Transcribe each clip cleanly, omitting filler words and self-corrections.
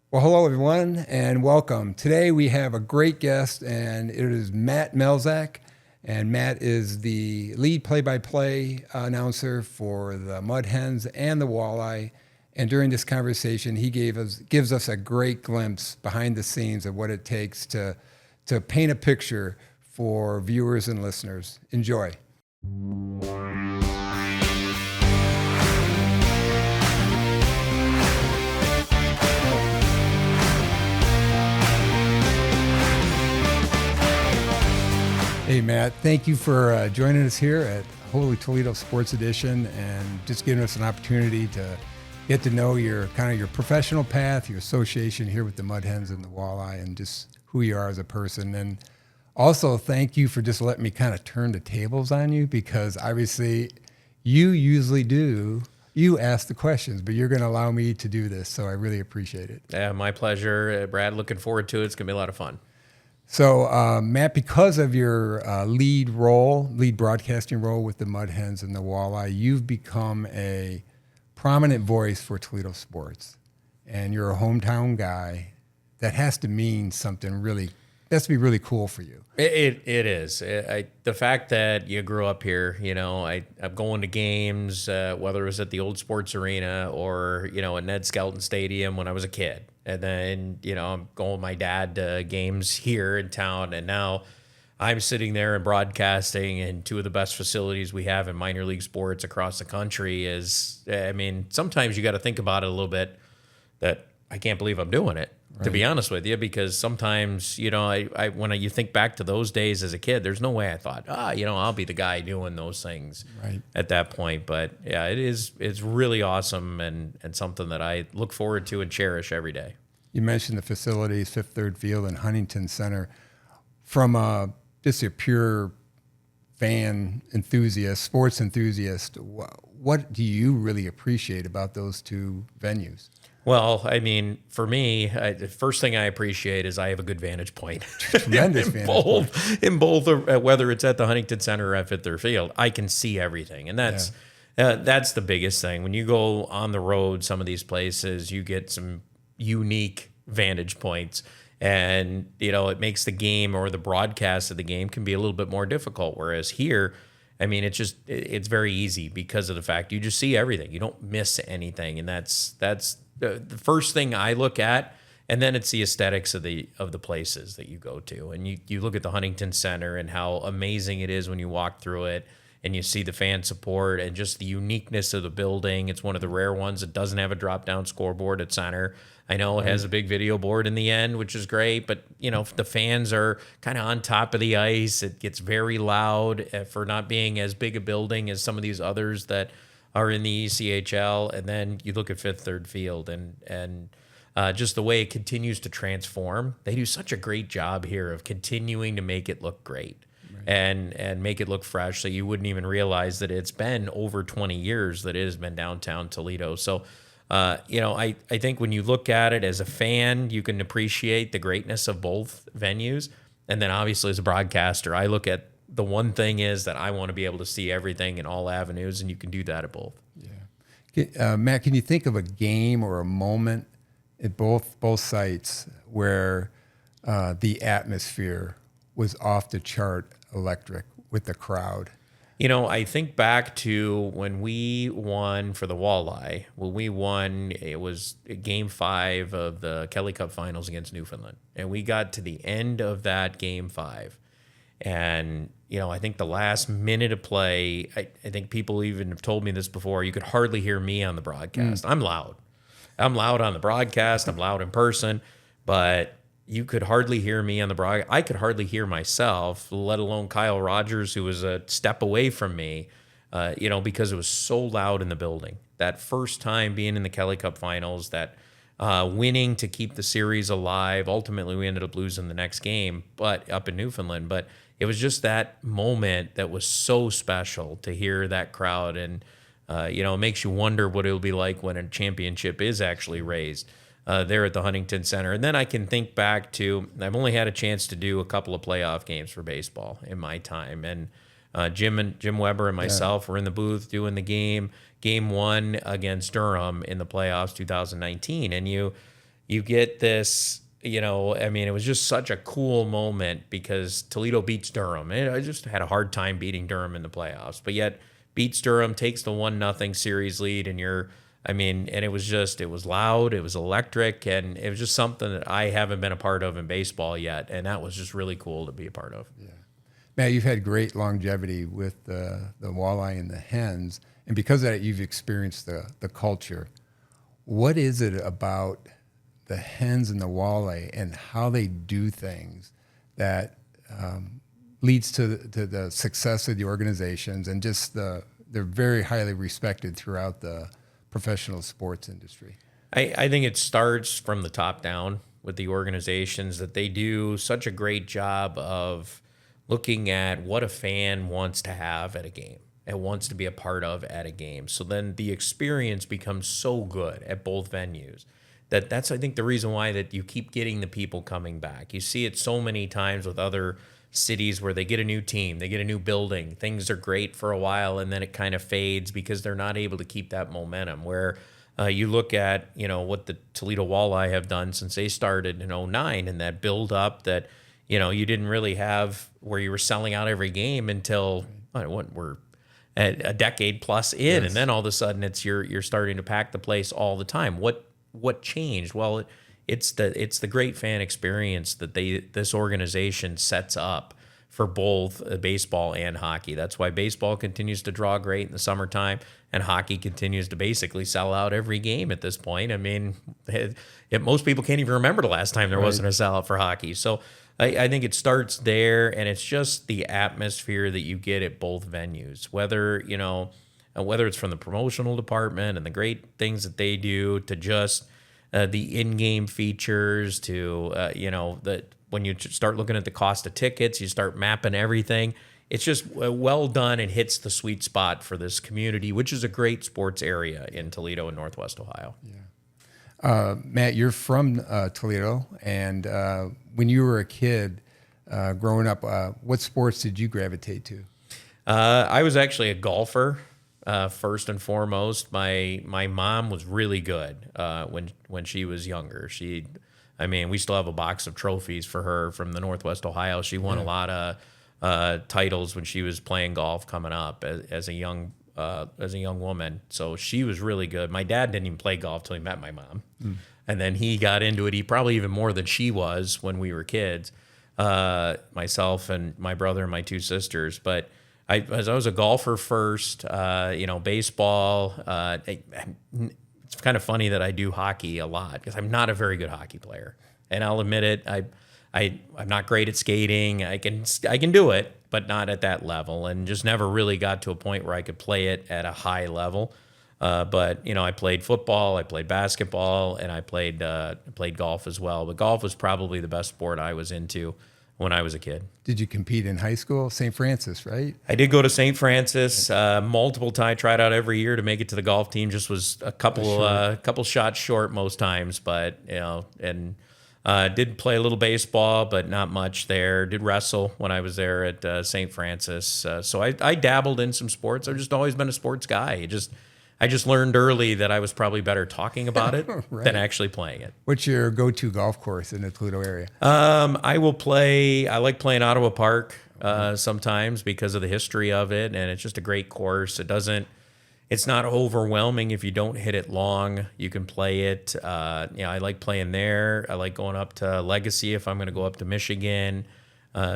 Well, hello, everyone, and welcome. Today we have a great guest, and it is Matt Melzak. And Matt is the lead play-by-play announcer for the Mud Hens and the Walleye. And during this conversation, he gives us a great glimpse behind the scenes of what it takes to paint a picture for viewers and listeners. Enjoy. Hey, Matt, thank you for joining us here at Holy Toledo Sports Edition and just giving us an opportunity to get to know your professional path, your association here with the Mud Hens and the Walleye, and just who you are as a person. And also thank you for just letting me kind of turn the tables on you, because obviously you ask the questions, but you're going to allow me to do this. So I really appreciate it. Yeah, my pleasure, Brad. Looking forward to it. It's going to be a lot of fun. So, Matt, because of your lead broadcasting role with the Mud Hens and the Walleye, you've become a prominent voice for Toledo sports. And you're a hometown guy. That has to mean something really, that's to be really cool for you. It is. The fact that you grew up here, I'm going to games, whether it was at the old sports arena or, at Ned Skelton Stadium when I was a kid. And then, I'm going with my dad to games here in town. And now I'm sitting there and broadcasting in two of the best facilities we have in minor league sports across the country. Sometimes you got to think about it a little bit, that I can't believe I'm doing it. Right. To be honest with you, because sometimes, when you think back to those days as a kid, there's no way I thought, I'll be the guy doing those things at that point. But yeah, it's really awesome and something that I look forward to and cherish every day. You mentioned the facilities, Fifth Third Field and Huntington Center. From just a pure fan enthusiast, sports enthusiast, what do you really appreciate about those two venues? Well, for me, the first thing I appreciate is I have a good vantage point. Tremendous vantage point. In both, whether it's at the Huntington Center or at Fifth Third Field, I can see everything. And that's the biggest thing. When you go on the road, some of these places, you get some unique vantage points. And, it makes the game or the broadcast of the game can be a little bit more difficult. Whereas here, it's very easy because of the fact you just see everything. You don't miss anything. And that's the first thing I look at, and then it's the aesthetics of the places that you go to. And you look at the Huntington Center and how amazing it is when you walk through it and you see the fan support and just the uniqueness of the building. It's one of the rare ones that doesn't have a drop-down scoreboard at center. I know it has a big video board in the end, which is great, but the fans are kind of on top of the ice. It gets very loud for not being as big a building as some of these others that are in the ECHL. And then you look at Fifth Third Field and just the way it continues to transform. They do such a great job here of continuing to make it look great and make it look fresh, so you wouldn't even realize that it's been over 20 years that it has been downtown Toledo. So, I think when you look at it as a fan, you can appreciate the greatness of both venues. And then obviously as a broadcaster, I look at the one thing is that I want to be able to see everything in all avenues, and you can do that at both. Yeah. Matt, can you think of a game or a moment at both sites where the atmosphere was off the chart electric with the crowd? I think back to when we won for the Walleye. When we won, it was Game 5 of the Kelly Cup Finals against Newfoundland. And we got to the end of that Game 5. And, I think the last minute of play, I think people even have told me this before, you could hardly hear me on the broadcast. I'm loud. I'm loud on the broadcast. I'm loud in person. But you could hardly hear me on the broadcast. I could hardly hear myself, let alone Kyle Rogers, who was a step away from me, because it was so loud in the building. That first time being in the Kelly Cup Finals, that winning to keep the series alive. Ultimately, we ended up losing the next game, but up in Newfoundland. But it was just that moment that was so special to hear that crowd. And, it makes you wonder what it'll be like when a championship is actually raised there at the Huntington Center. And then I can think back to, I've only had a chance to do a couple of playoff games for baseball in my time. And Jim Weber and myself were in the booth doing the game 1 against Durham in the playoffs 2019. And you get this, I mean, it was just such a cool moment because Toledo beats Durham. And I just had a hard time beating Durham in the playoffs, but yet beats Durham, takes the 1-0 series lead, and and it was loud, it was electric, and it was just something that I haven't been a part of in baseball yet, and that was just really cool to be a part of. Yeah. Matt, you've had great longevity with the walleye and the hens, and because of that, you've experienced the culture. What is it about the hens and the walleye and how they do things that leads to the success of the organizations, and just they're very highly respected throughout the professional sports industry? I think it starts from the top down with the organizations, that they do such a great job of looking at what a fan wants to have at a game and wants to be a part of at a game. So then the experience becomes so good at both venues that's, I think, the reason why that you keep getting the people coming back. You see it so many times with other cities where they get a new team, they get a new building, things are great for a while, and then it kind of fades because they're not able to keep that momentum. Where you look at, what the Toledo Walleye have done since they started in '09, and that build up that, you didn't really have, where you were selling out every game until we're a decade plus in. Yes. And then all of a sudden you're starting to pack the place all the time. What changed? Well, it's the great fan experience that this organization sets up for both baseball and hockey. That's why baseball continues to draw great in the summertime, and hockey continues to basically sell out every game at this point. I mean, most people can't even remember the last time there wasn't a sellout for hockey. So I think it starts there, and it's just the atmosphere that you get at both venues, whether it's from the promotional department and the great things that they do, to just the in-game features, to that when you start looking at the cost of tickets, you start mapping everything. It's just well done and hits the sweet spot for this community, which is a great sports area in Toledo and Northwest Ohio. Yeah. Matt, you're from Toledo, and when you were a kid growing up, what sports did you gravitate to? I was actually a golfer. First and foremost, my mom was really good when she was younger. We still have a box of trophies for her from the Northwest Ohio. She won a lot of titles when she was playing golf coming up as a young woman. So she was really good. My dad didn't even play golf till he met my mom, and then he got into it. He probably even more than she was when we were kids. Myself and my brother and my two sisters, but. I was a golfer first, baseball. It's kind of funny that I do hockey a lot because I'm not a very good hockey player, and I'll admit it. I'm not great at skating. I can do it, but not at that level, and just never really got to a point where I could play it at a high level. But I played football, I played basketball, and I played golf as well. But golf was probably the best sport I was into when I was a kid. Did you compete in high school? St. Francis, right? I did go to St. Francis multiple times, tried out every year to make it to the golf team. Just was a couple shots short most times, but and did play a little baseball, but not much there. Did wrestle when I was there at St. Francis. So I dabbled in some sports. I've just always been a sports guy. I just learned early that I was probably better talking about it right. than actually playing it. What's your go-to golf course in the Toledo area? I like playing Ottawa Park sometimes because of the history of it, and it's just a great course. It's not overwhelming if you don't hit it long. You can play it. I like playing there. I like going up to Legacy if I'm going to go up to Michigan.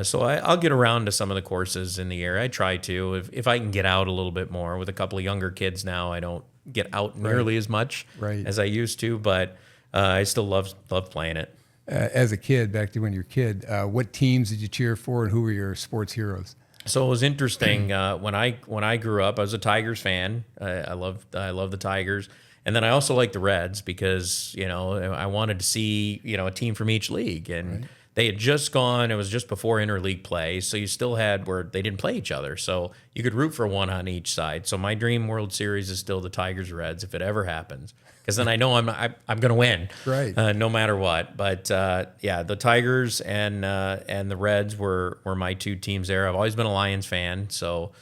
So I'll get around to some of the courses in the area. I try to, if I can get out a little bit more. With a couple of younger kids now, I don't get out nearly as much as I used to, but I still love playing it. As a kid, back to when you were a kid, what teams did you cheer for, and who were your sports heroes? So it was interesting. When I grew up, I was a Tigers fan. I love the Tigers. And then I also like the Reds because, I wanted to see, a team from each league. And they had just gone, it was just before interleague play, so you still had where they didn't play each other. So you could root for one on each side. So my dream World Series is still the Tigers Reds if it ever happens, because then I know I'm going to win, no matter what. But the Tigers and the Reds were my two teams there. I've always been a Lions fan, so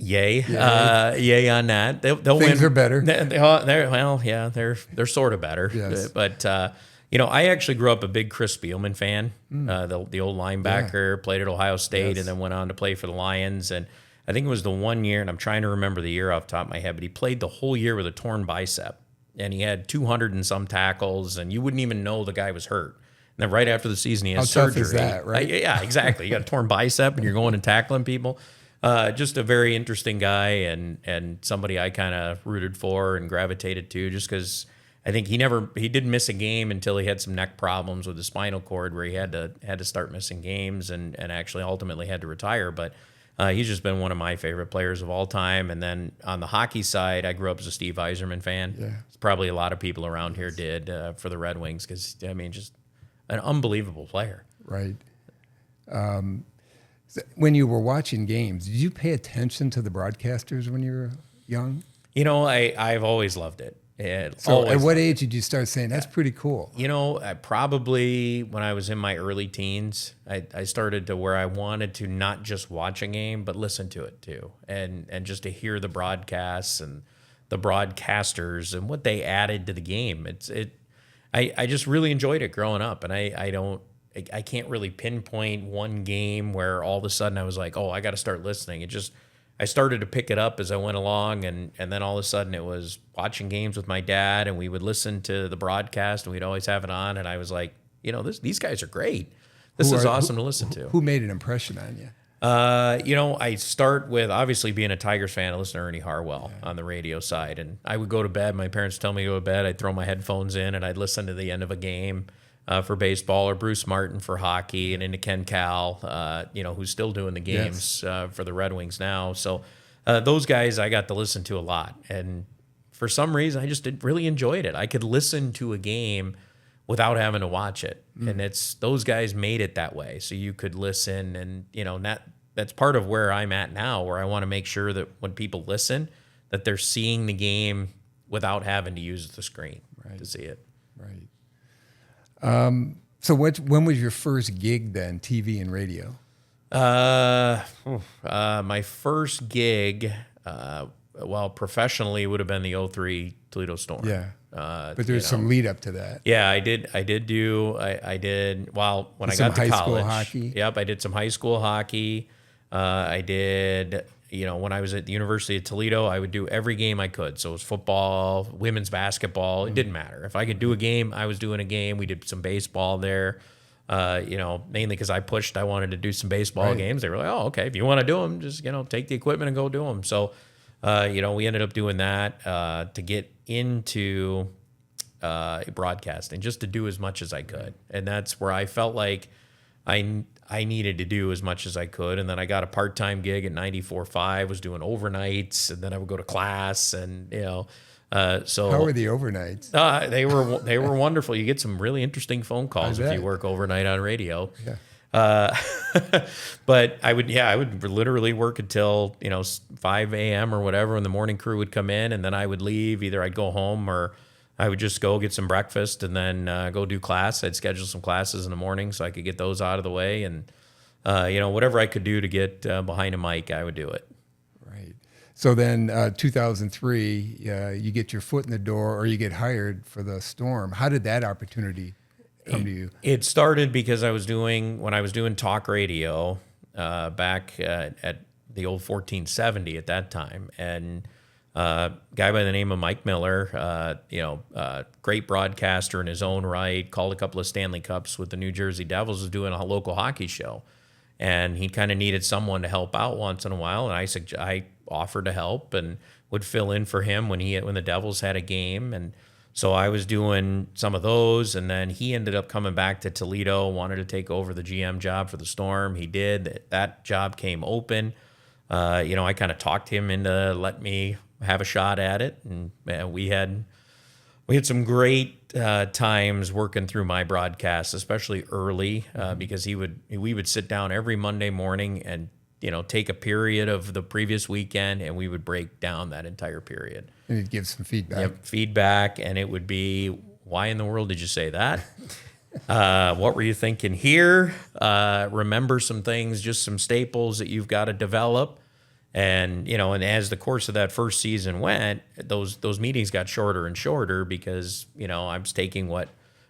Yay on that. They'll Things win. are better. They're sort of better. Yes. But I actually grew up a big Chris Spielman fan. The old linebacker, played at Ohio State, and then went on to play for the Lions. And I think it was the one year, and I'm trying to remember the year off the top of my head, but he played the whole year with a torn bicep, and he had 200 and some tackles, and you wouldn't even know the guy was hurt. And then right after the season, he has surgery. How tough is that, right? Yeah, exactly. You got a torn bicep, and you're going and tackling people. Just a very interesting guy, and somebody I kind of rooted for and gravitated to, just because I think he didn't miss a game until he had some neck problems with the spinal cord, where he had to start missing games and actually ultimately had to retire. But he's just been one of my favorite players of all time. And then on the hockey side, I grew up as a Steve Yzerman fan. Yeah. Probably a lot of people around here did for the Red Wings, because just an unbelievable player. Right. When you were watching games, did you pay attention to the broadcasters when you were young? I've always loved it. So at what age did you start saying, that's pretty cool? I probably, when I was in my early teens, I started to where I wanted to not just watch a game, but listen to it too. And just to hear the broadcasts and the broadcasters and what they added to the game. I just really enjoyed it growing up. And I can't really pinpoint one game where all of a sudden I was like, oh, I got to start listening. I started to pick it up as I went along, and then all of a sudden it was watching games with my dad, and we would listen to the broadcast, and we'd always have it on, and I was like, these guys are great. This is awesome to listen to. Who made an impression on you? I start with, obviously, being a Tigers fan. I listen to Ernie Harwell on the radio side, and I would go to bed. My parents tell me to go to bed. I'd throw my headphones in, and I'd listen to the end of a game for baseball, or Bruce Martin for hockey, and into Ken Cal, who's still doing the games for the Red Wings now. So those guys I got to listen to a lot, and for some reason I just really enjoyed it. I could listen to a game without having to watch it, and those guys made it that way, so you could listen, and that's part of where I'm at now, where I want to make sure that when people listen, that they're seeing the game without having to use the screen to see it. Right. So when was your first gig then, TV and radio? My first gig, professionally, would have been the 2003 Toledo Storm. Yeah. But there's some lead up to that. Yeah, I did when I got to college. High school hockey. Yep, I did some high school hockey. I did, when I was at the University of Toledo, I would do every game I could. So it was football, women's basketball. It didn't matter. If I could do a game, I was doing a game. We did some baseball there, mainly because I wanted to do some baseball games. They were like, oh, okay, if you want to do them, just, take the equipment and go do them. So, we ended up doing that to get into broadcasting, just to do as much as I could. And that's where I felt like I needed to do as much as I could. And then I got a part-time gig at 94.5, was doing overnights, and then I would go to class, and so how were the overnights? They were wonderful. You get some really interesting phone calls if you work overnight on radio. Yeah. But I would literally work until 5 a.m. or whatever, and the morning crew would come in, and then I would leave. Either I'd go home, or I would just go get some breakfast and then go do class. I'd schedule some classes in the morning so I could get those out of the way, and whatever I could do to get behind a mic, I would do it. Right. So then 2003, you get your foot in the door, or you get hired for the Storm. How did that opportunity come to you? It started because when I was doing talk radio back at the old 1470 at that time, and guy by the name of Mike Miller, great broadcaster in his own right, called a couple of Stanley Cups with the New Jersey Devils, was doing a local hockey show, and he kind of needed someone to help out once in a while, and I offered to help and would fill in for him when the Devils had a game, and so I was doing some of those, and then he ended up coming back to Toledo, wanted to take over the GM job for the Storm. He did. That job came open. I kind of talked him into letting me have a shot at it, and we had some great times working through my broadcasts, especially early, because we would sit down every Monday morning and take a period of the previous weekend, and we would break down that entire period. And he'd give some feedback. Yep, feedback, and it would be, why in the world did you say that? What were you thinking here? Remember some things, just some staples that you've got to develop. And, and as the course of that first season went, those meetings got shorter and shorter because, I was taking what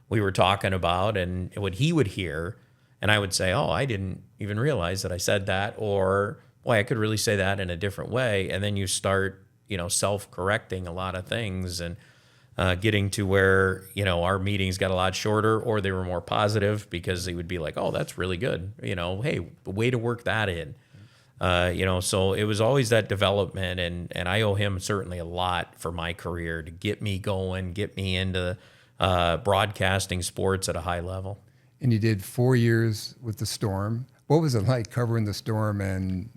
we were talking about and what he would hear. And I would say, oh, I didn't even realize that I said that, or, boy, I could really say that in a different way. And then you start, self-correcting a lot of things and getting to where, our meetings got a lot shorter, or they were more positive because they would be like, oh, that's really good. Hey, way to work that in. So it was always that development, and I owe him certainly a lot for my career to get me going, get me into broadcasting sports at a high level. And you did 4 years with the Storm. What was it like covering the Storm and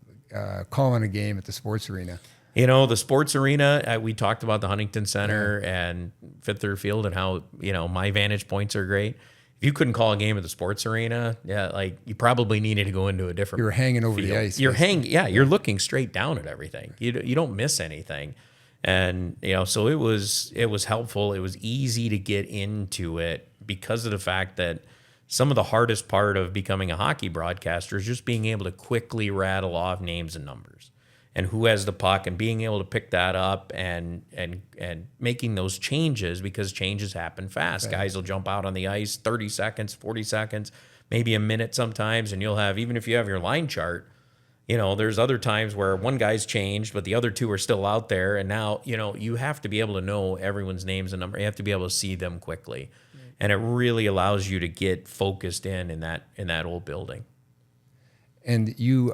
calling a game at the sports arena? The sports arena, we talked about the Huntington Center and Fifth Third Field and how, my vantage points are great. If you couldn't call a game at the sports arena, like you probably needed to go into a different. You were hanging over field. the ice. You're looking straight down at everything. You don't miss anything, and so it was helpful. It was easy to get into it because of the fact that some of the hardest part of becoming a hockey broadcaster is just being able to quickly rattle off names and numbers and who has the puck, and being able to pick that up and making those changes, because changes happen fast. Right. Guys will jump out on the ice 30 seconds, 40 seconds, maybe a minute sometimes, and you'll have, even if you have your line chart, there's other times where one guy's changed, but the other two are still out there, and now, you have to be able to know everyone's names and number. You have to be able to see them quickly. Right. And it really allows you to get focused in that old building. And you,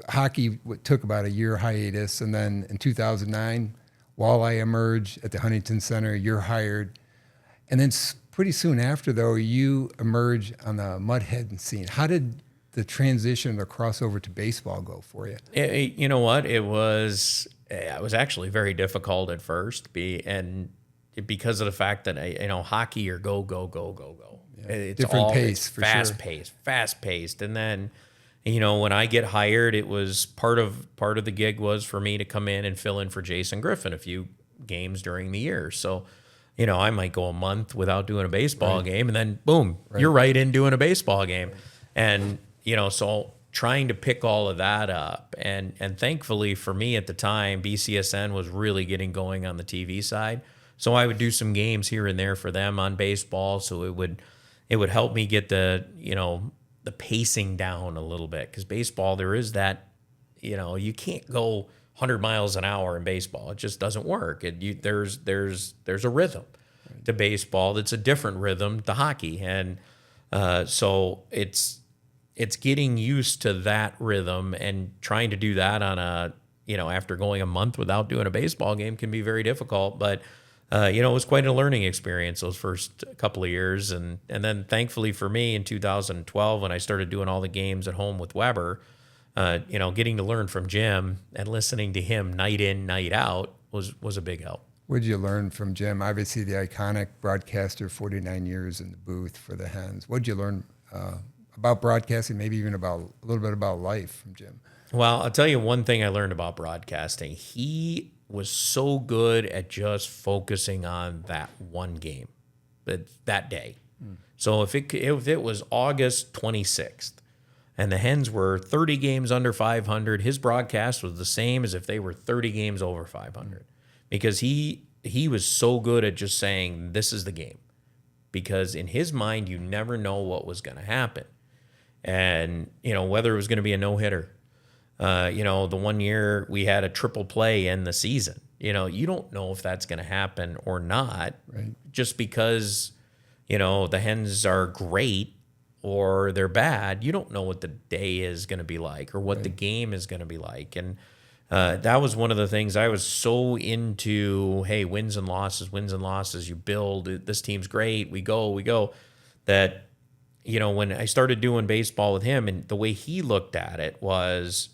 hockey took about a year hiatus, and then in 2009, Walleye emerged at the Huntington Center. You're hired, and then pretty soon after, though, you emerge on the Mud Hen scene. How did the transition, the crossover to baseball, go for you? You know what? It was actually very difficult at first, because of the fact that hockey or go. Yeah. It's different pace, for fast paced, and then. When I get hired, it was part of the gig was for me to come in and fill in for Jason Griffin a few games during the year. So, I might go a month without doing a baseball game, and then boom, you're right in doing a baseball game. Right. And, so trying to pick all of that up. And thankfully for me at the time, BCSN was really getting going on the TV side. So I would do some games here and there for them on baseball. So it would help me get the pacing down a little bit, because baseball, there is that, you can't go 100 miles an hour in baseball. It just doesn't work. There's a rhythm to baseball that's a different rhythm to hockey, and so it's getting used to that rhythm, and trying to do that on after going a month without doing a baseball game can be very difficult, but. It was quite a learning experience those first couple of years. And then thankfully for me in 2012, when I started doing all the games at home with Weber, getting to learn from Jim and listening to him night in, night out was a big help. What did you learn from Jim? Obviously the iconic broadcaster, 49 years in the booth for the Hens. What did you learn about broadcasting, maybe even a little bit about life from Jim? Well, I'll tell you one thing I learned about broadcasting. He was so good at just focusing on that one game that day. So if it was August 26th and the Hens were 30 games under 500, his broadcast was the same as if they were 30 games over 500, because he was so good at just saying, this is the game, because in his mind, you never know what was going to happen. And, whether it was going to be a no-hitter, the one year we had a triple play in the season. You don't know if that's going to happen or not, just because, the Hens are great or they're bad. You don't know what the day is going to be like or what the game is going to be like. And that was one of the things I was so into. Hey, wins and losses, you build. This team's great. We go. That, when I started doing baseball with him, and the way he looked at it was,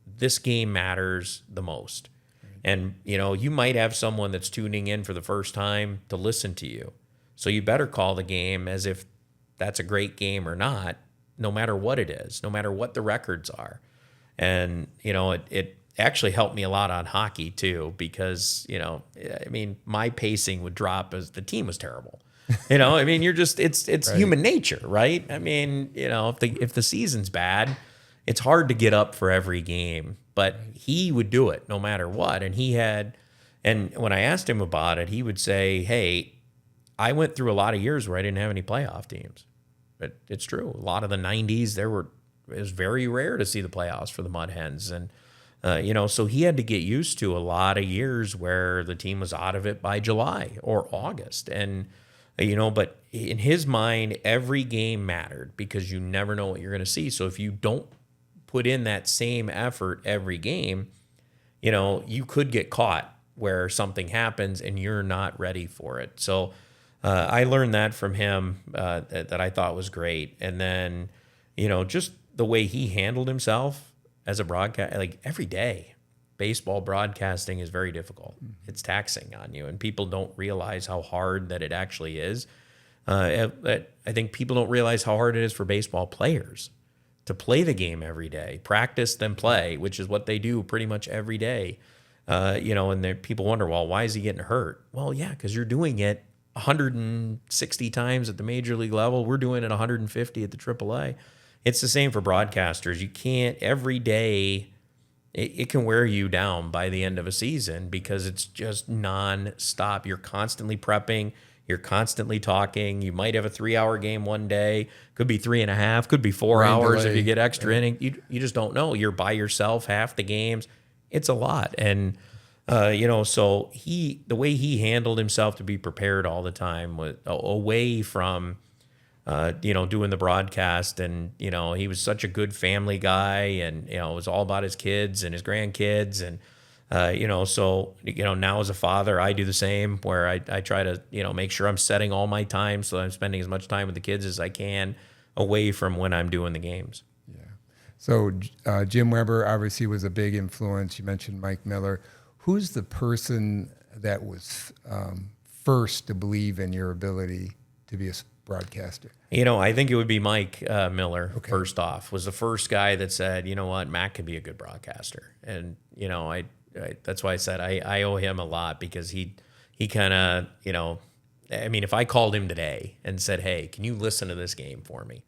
this game matters the most. And, you might have someone that's tuning in for the first time to listen to you. So you better call the game as if that's a great game or not, no matter what it is, no matter what the records are. And, it actually helped me a lot on hockey too, because, my pacing would drop as the team was terrible. You're just, it's human nature, right? If the season's bad, it's hard to get up for every game. but he would do it no matter what. And when I asked him about it, he would say, hey, I went through a lot of years where I didn't have any playoff teams. But it's true. A lot of the 90s, it was very rare to see the playoffs for the Mud Hens. And, so he had to get used to a lot of years where the team was out of it by July or August. And, but in his mind, every game mattered because you never know what you're going to see. So if you don't put in that same effort every game, you could get caught where something happens and you're not ready for it. So I learned that from him that I thought was great. And then, just the way he handled himself as a broadcast, like every day, baseball broadcasting is very difficult. It's taxing on you, and people don't realize how hard that it actually is. I think people don't realize how hard it is for baseball players to play the game every day, practice then play, which is what they do pretty much every day. And people wonder, well, why is he getting hurt? Well, yeah, because you're doing it 160 times at the major league level. We're doing it 150 at the AAA. It's the same for broadcasters. You can't every day. It can wear you down by the end of a season because it's just nonstop. You're constantly prepping. You're constantly talking. You might have a 3-hour game one day. Could be 3.5. Could be 4 hours if you get extra inning. You just don't know. You're by yourself half the games. It's a lot. And, so the way he handled himself to be prepared all the time was away from, doing the broadcast. And, he was such a good family guy, and, it was all about his kids and his grandkids. And, now as a father, I do the same where I try to, make sure I'm setting all my time so I'm spending as much time with the kids as I can away from when I'm doing the games. Yeah. So Jim Weber obviously was a big influence. You mentioned Mike Miller. Who's the person that was first to believe in your ability to be a broadcaster? I think it would be Mike Miller. Okay. First off, was the first guy that said, you know what, Matt could be a good broadcaster. And, that's why I said I owe him a lot, because he kind of, if I called him today and said, hey, can you listen to this game for me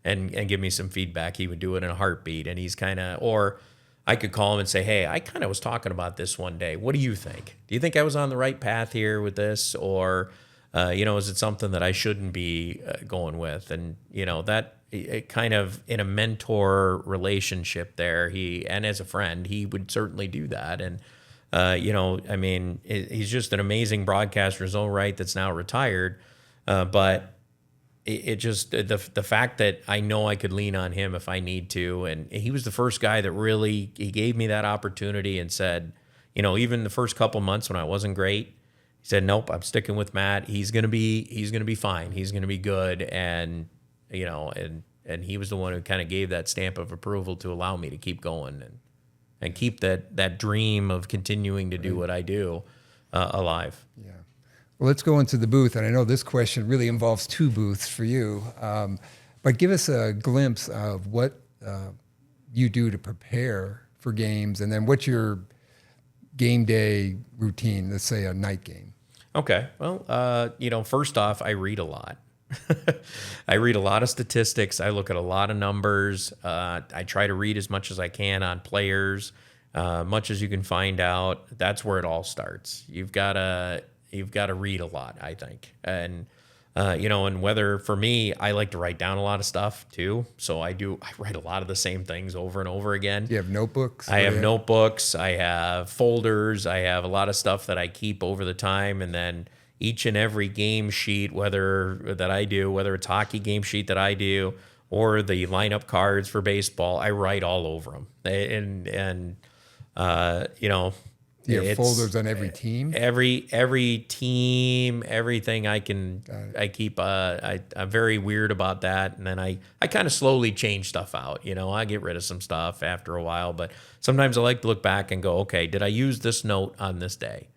and give me some feedback, he would do it in a heartbeat. And he's or I could call him and say, hey, I kind of was talking about this one day. What do you think? Do you think I was on the right path here with this? Or, is it something that I shouldn't be going with? And, that it kind of in a mentor relationship there, and as a friend, he would certainly do that. And, he's just an amazing broadcaster in his own right that's now retired. But it just, the fact that I know I could lean on him if I need to. And he was the first guy that really, he gave me that opportunity and said, even the first couple months when I wasn't great, he said, nope, I'm sticking with Matt. He's going to be fine. He's going to be good. And, and he was the one who kind of gave that stamp of approval to allow me to keep going and keep that dream of continuing to do what I do alive. Yeah. Well, let's go into the booth. And I know this question really involves two booths for you. But give us a glimpse of what you do to prepare for games, and then what's your game day routine, let's say a night game. Okay. Well, first off, I read a lot. I read a lot of statistics. I look at a lot of numbers. I try to read as much as I can on players, much as you can find out. That's where it all starts. You've got to read a lot, I think. And, and whether for me, I like to write down a lot of stuff too. So I write a lot of the same things over and over again. Do you have notebooks? I have notebooks. I have folders. I have a lot of stuff that I keep over the time. And then each and every game sheet, whether it's hockey game sheet that I do or the lineup cards for baseball, I write all over them. And do you have folders on every team? Every team, everything I can, I keep, I'm very weird about that. And then I kind of slowly change stuff out. I get rid of some stuff after a while, but sometimes I like to look back and go, okay, did I use this note on this day?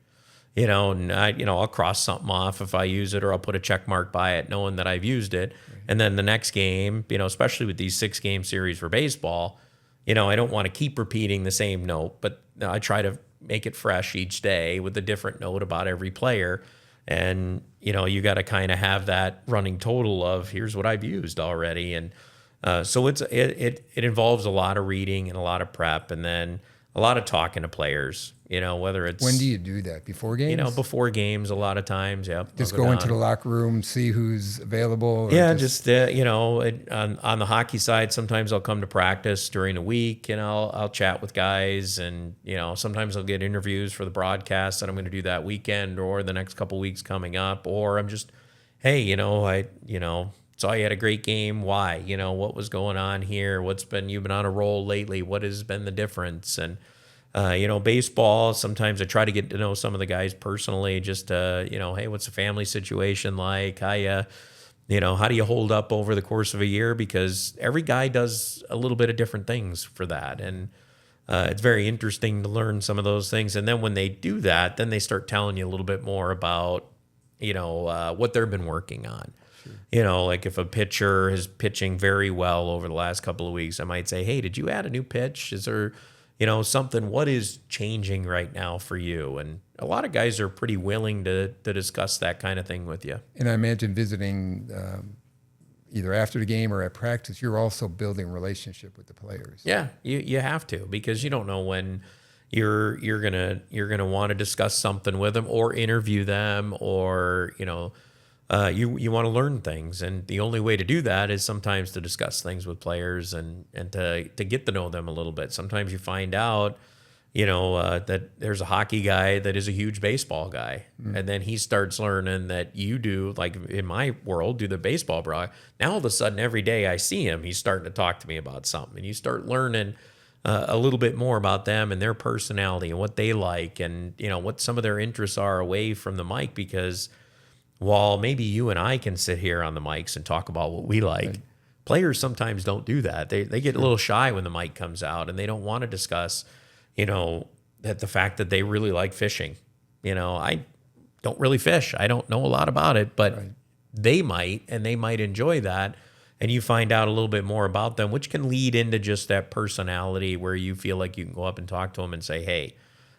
And I'll cross something off if I use it, or I'll put a check mark by it knowing that I've used it. Right. And then the next game, especially with these 6-game series for baseball, I don't want to keep repeating the same note, but I try to make it fresh each day with a different note about every player. And, you got to kind of have that running total of here's what I've used already. And so it involves a lot of reading and a lot of prep. And then a lot of talking to players, whether it's, When do you do that? Before games? before games a lot of times. Yep. Just I'll go into down. the locker room, see who's available. Or Yeah, on the hockey side, sometimes I'll come to practice during the week and I'll chat with guys, and sometimes I'll get interviews for the broadcast that I'm going to do that weekend or the next couple weeks coming up, or I'm just, hey, I saw you had a great game. Why? What was going on here? You've been on a roll lately? What has been the difference? And baseball, sometimes I try to get to know some of the guys personally, just, hey, what's the family situation like? How do you hold up over the course of a year? Because every guy does a little bit of different things for that. And it's very interesting to learn some of those things. And then when they do that, then they start telling you a little bit more about, what they've been working on. Sure. Like if a pitcher is pitching very well over the last couple of weeks, I might say, hey, did you add a new pitch? Is there something, what is changing right now for you? And a lot of guys are pretty willing to discuss that kind of thing with you. And I imagine visiting either after the game or at practice, you're also building a relationship with the players. Yeah, you have to, because you don't know when you're gonna want to discuss something with them or interview them, or you want to learn things, and the only way to do that is sometimes to discuss things with players and to get to know them a little bit. Sometimes you find out, that there's a hockey guy that is a huge baseball guy, and then he starts learning that you do, like in my world, do the baseball bro. Now all of a sudden, every day I see him, he's starting to talk to me about something, and you start learning a little bit more about them and their personality and what they like, and what some of their interests are away from the mic, because while maybe you and I can sit here on the mics and talk about what we like, right, players sometimes don't do that. They get a little shy when the mic comes out, and they don't want to discuss, that the fact that they really like fishing. I don't really fish. I don't know a lot about it, but right, they might, and they might enjoy that. And you find out a little bit more about them, which can lead into just that personality where you feel like you can go up and talk to them and say, hey,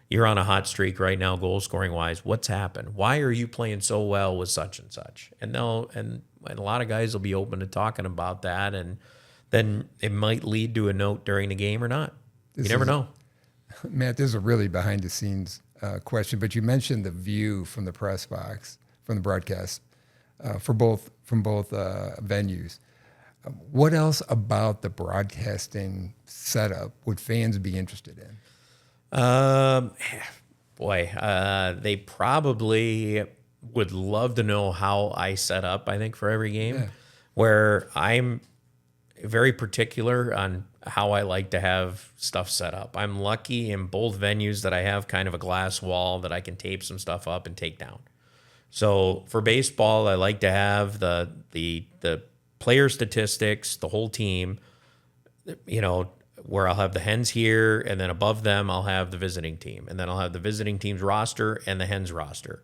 you're on a hot streak right now, goal scoring wise. What's happened? Why are you playing so well with such and such? And a lot of guys will be open to talking about that, and then it might lead to a note during the game or not. You never know. Matt, this is a really behind the scenes question, but you mentioned the view from the press box, from the broadcast, from both venues. What else about the broadcasting setup would fans be interested in? They probably would love to know how I set up, I think, for every game, where I'm very particular on how I like to have stuff set up. I'm lucky in both venues that I have kind of a glass wall that I can tape some stuff up and take down. So for baseball, I like to have the player statistics, the whole team, where I'll have the Hens here, and then above them I'll have the visiting team, and then I'll have the visiting team's roster and the Hens roster.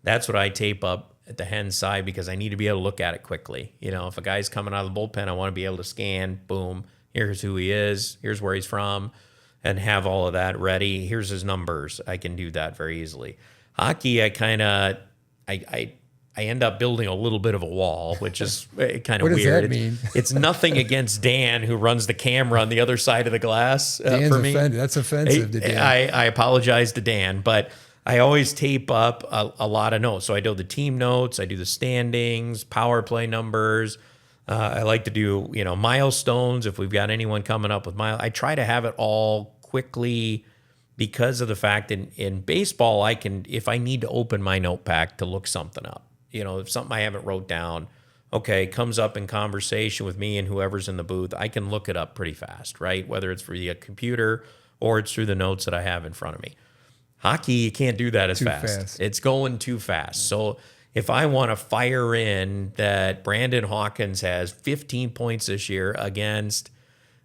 That's what I tape up at the Hens side, because I need to be able to look at it quickly. If a guy's coming out of the bullpen, I want to be able to scan, boom, here's who he is, here's where he's from, and have all of that ready. Here's his numbers. I can do that very easily. Hockey, I end up building a little bit of a wall, which is kind of weird. What does that mean? It's nothing against Dan, who runs the camera on the other side of the glass. Dan's for me. Offended. That's offensive to Dan. I apologize to Dan, but I always tape up a lot of notes. So I do the team notes, I do the standings, power play numbers. I like to do milestones if we've got anyone coming up with I try to have it all quickly, because of the fact in baseball, I can, if I need to open my notepad to look something up, if something I haven't wrote down, okay, comes up in conversation with me and whoever's in the booth, I can look it up pretty fast, right? Whether it's through the computer or it's through the notes that I have in front of me. Hockey, you can't do that as fast. It's going too fast. So if I want to fire in that Brandon Hawkins has 15 points this year against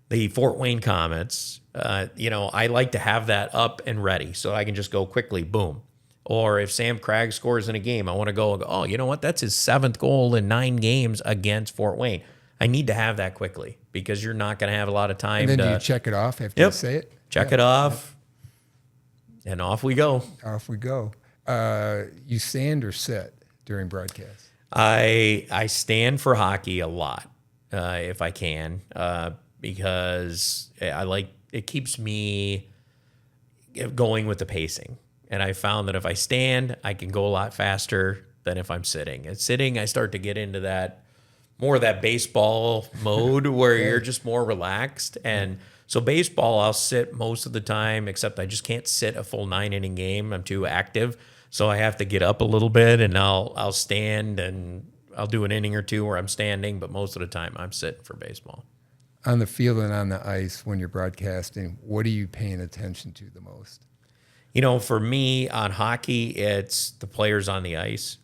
the Fort Wayne Comets, I like to have that up and ready so I can just go quickly, boom. Or if Sam Cragg scores in a game, I want to go, oh, you know what? That's his 7th goal in 9 games against Fort Wayne. I need to have that quickly, because you're not going to have a lot of time. And then do you check it off after you say it? Check it off, and off we go. Off we go. You stand or sit during broadcasts? I stand for hockey a lot, if I can, because I like, it keeps me going with the pacing. And I found that if I stand, I can go a lot faster than if I'm sitting. And sitting, I start to get into that more of that baseball mode where you're just more relaxed. And so baseball, I'll sit most of the time, except I just can't sit a full 9-inning game. I'm too active. So I have to get up a little bit, and I'll stand, and I'll do an inning or two where I'm standing, but most of the time I'm sitting for baseball. On the field and on the ice, when you're broadcasting, what are you paying attention to the most? You know, for me on hockey, it's the players on the ice,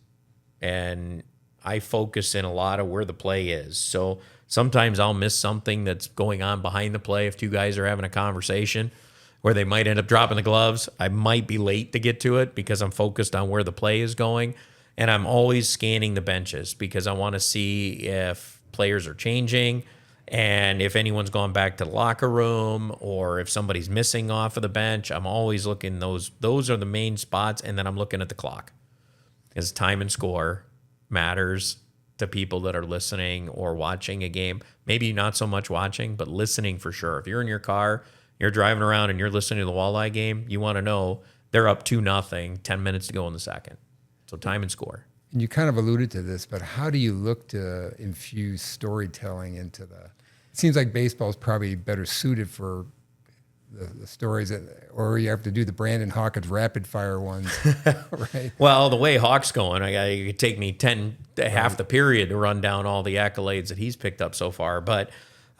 and I focus in a lot of where the play is. So sometimes I'll miss something that's going on behind the play. If two guys are having a conversation where they might end up dropping the gloves, I might be late to get to it because I'm focused on where the play is going. And I'm always scanning the benches because I want to see if players are changing and if anyone's gone back to the locker room or if somebody's missing off of the bench. I'm always looking those are the main spots. And then I'm looking at the clock because time and score matters to people that are listening or watching a game. Maybe not so much watching, but listening for sure. If you're in your car, you're driving around and you're listening to the Walleye game, you want to know they're up 2-0, 10 minutes to go in the second. So time and score. And you kind of alluded to this, but how do you look to infuse storytelling into the... It seems like baseball is probably better suited for the stories, or you have to do the Brandon Hawkins rapid fire ones, right? Well, the way Hawk's going, it could take me half the period to run down all the accolades that he's picked up so far. But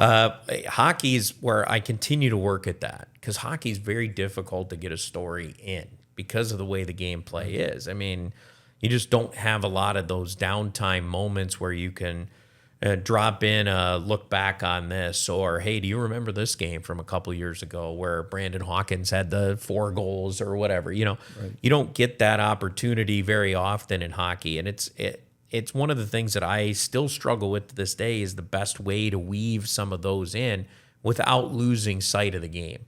hockey's where I continue to work at that because hockey's very difficult to get a story in because of the way the gameplay is. I mean, you just don't have a lot of those downtime moments where you can drop in a look back on this, or hey, do you remember this game from a couple years ago where Brandon Hawkins had the 4 goals or whatever? You know, You don't get that opportunity very often in hockey, and it's one of the things that I still struggle with to this day is the best way to weave some of those in without losing sight of the game.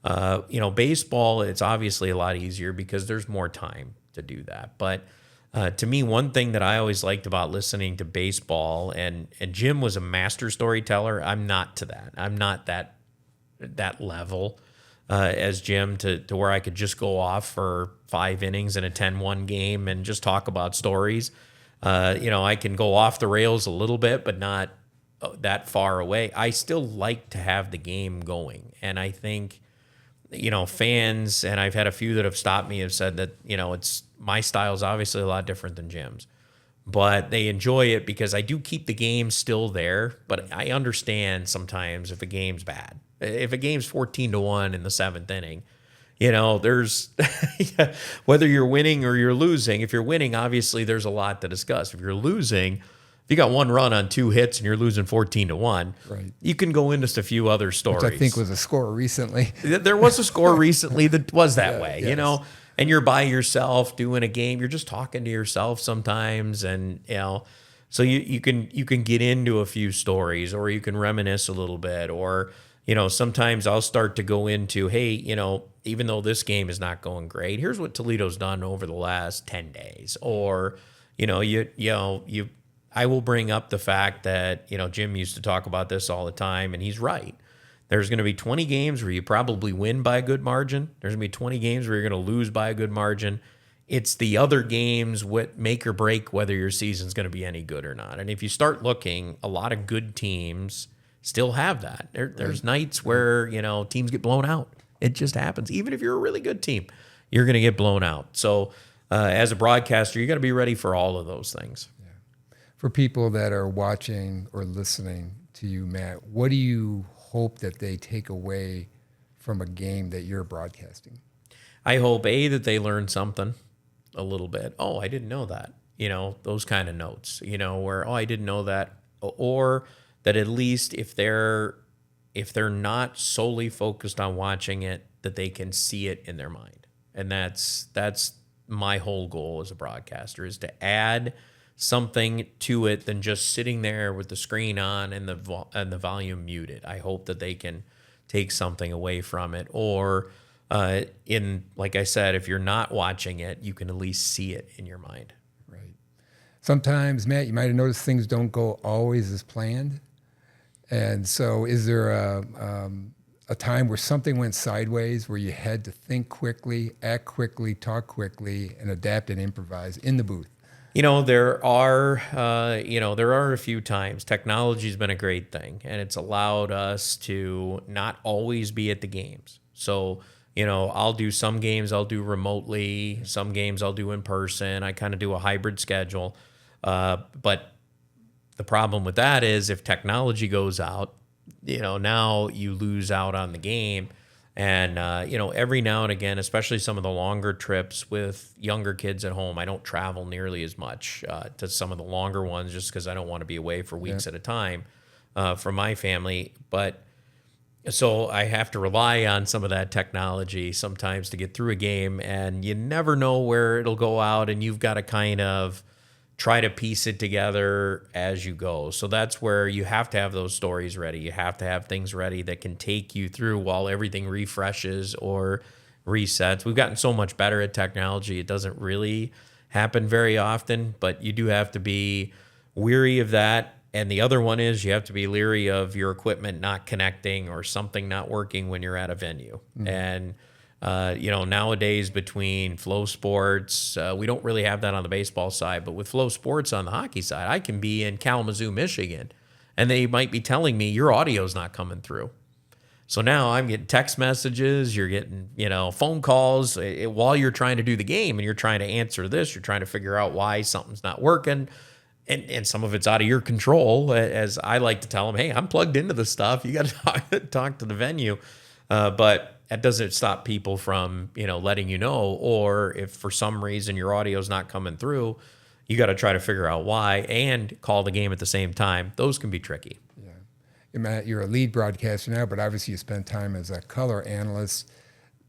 Baseball, it's obviously a lot easier because there's more time to do that, but to me, one thing that I always liked about listening to baseball, and Jim was a master storyteller. I'm not to that. I'm not that level as Jim to where I could just go off for 5 innings in a 10-1 game and just talk about stories. I can go off the rails a little bit, but not that far away. I still like to have the game going, and I think fans, and I've had a few that have stopped me, have said that, it's my style is obviously a lot different than Jim's, but they enjoy it because I do keep the game still there. But I understand sometimes if a game's bad, if a game's 14-1 in the 7th inning, there's whether you're winning or you're losing. If you're winning, obviously there's a lot to discuss. If you're losing, if you got 1 run on 2 hits and you're losing 14-1, right, you can go into just a few other stories. Which I think was a score recently. There was a score recently that was that way, yes. And you're by yourself doing a game. You're just talking to yourself sometimes, and so you can get into a few stories, or you can reminisce a little bit, or sometimes I'll start to go into, hey, even though this game is not going great, here's what Toledo's done over the last 10 days, or I will bring up the fact that, Jim used to talk about this all the time, and he's right. There's going to be 20 games where you probably win by a good margin. There's going to be 20 games where you're going to lose by a good margin. It's the other games what make or break whether your season's going to be any good or not. And if you start looking, a lot of good teams still have that. There's nights where, teams get blown out. It just happens. Even if you're a really good team, you're going to get blown out. So as a broadcaster, you got to be ready for all of those things. For people that are watching or listening to you, Matt, what do you hope that they take away from a game that you're broadcasting? I hope, that they learn something a little bit. Oh, I didn't know that. Those kind of notes, where, I didn't know that. Or that at least if they're not solely focused on watching it, that they can see it in their mind. And that's my whole goal as a broadcaster, is to add something to it than just sitting there with the screen on and the volume muted. I hope that they can take something away from it, or like I said, if you're not watching it, you can at least see it in your mind. Right. Sometimes, Matt, you might have noticed things don't go always as planned, and so is there a a time where something went sideways, where you had to think quickly, act quickly, talk quickly, and adapt and improvise in the booth? There are, there are a few times. Technology's been a great thing, and it's allowed us to not always be at the games. So, I'll do some games I'll do remotely, some games I'll do in person. I kind of do a hybrid schedule. But the problem with that is if technology goes out, now you lose out on the game. And, every now and again, especially some of the longer trips with younger kids at home, I don't travel nearly as much to some of the longer ones just because I don't want to be away for weeks at a time from my family. But so I have to rely on some of that technology sometimes to get through a game, and you never know where it'll go out, and you've got to kind of try to piece it together as you go. So that's where you have to have those stories ready. You have to have things ready that can take you through while everything refreshes or resets. We've gotten so much better at technology. It doesn't really happen very often, but you do have to be weary of that. And the other one is you have to be leery of your equipment not connecting or something not working when you're at a venue. And nowadays between Flow Sports, we don't really have that on the baseball side, but with Flow Sports on the hockey side, I can be in Kalamazoo, Michigan, and they might be telling me your audio's not coming through. So now I'm getting text messages, you're getting, phone calls while you're trying to do the game, and you're trying to answer this, you're trying to figure out why something's not working. And some of it's out of your control, as I like to tell them, hey, I'm plugged into the stuff. You got to talk to the venue. But that doesn't stop people from, letting you know. Or if for some reason your audio's not coming through, you got to try to figure out why and call the game at the same time. Those can be tricky. Yeah. Matt, you're a lead broadcaster now, but obviously you spent time as a color analyst.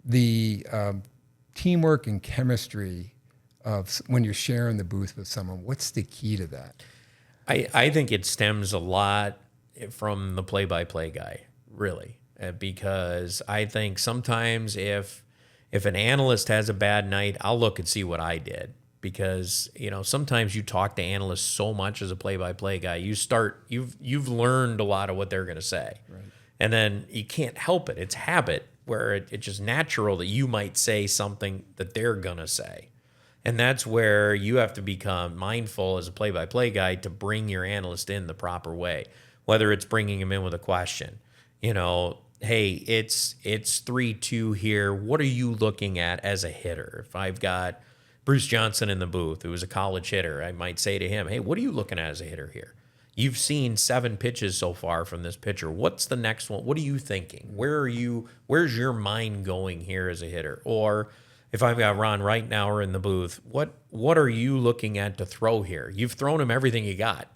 The teamwork and chemistry of when you're sharing the booth with someone, what's the key to that? I think it stems a lot from the play-by-play guy, really, because I think sometimes if an analyst has a bad night, I'll look and see what I did, because sometimes you talk to analysts so much as a play-by-play guy, you've learned a lot of what they're going to say, right. And then you can't help it. It's habit where it's just natural that you might say something that they're going to say. And that's where you have to become mindful as a play-by-play guy to bring your analyst in the proper way, whether it's bringing him in with a question. Hey, it's 3-2 here. What are you looking at as a hitter? If I've got Bruce Johnson in the booth, who is a college hitter, I might say to him, hey, what are you looking at as a hitter here? You've seen 7 pitches so far from this pitcher. What's the next one? What are you thinking? Where's your mind going here as a hitter? Or if I've got Ron Reitnauer in the booth, what are you looking at to throw here? You've thrown him everything you got.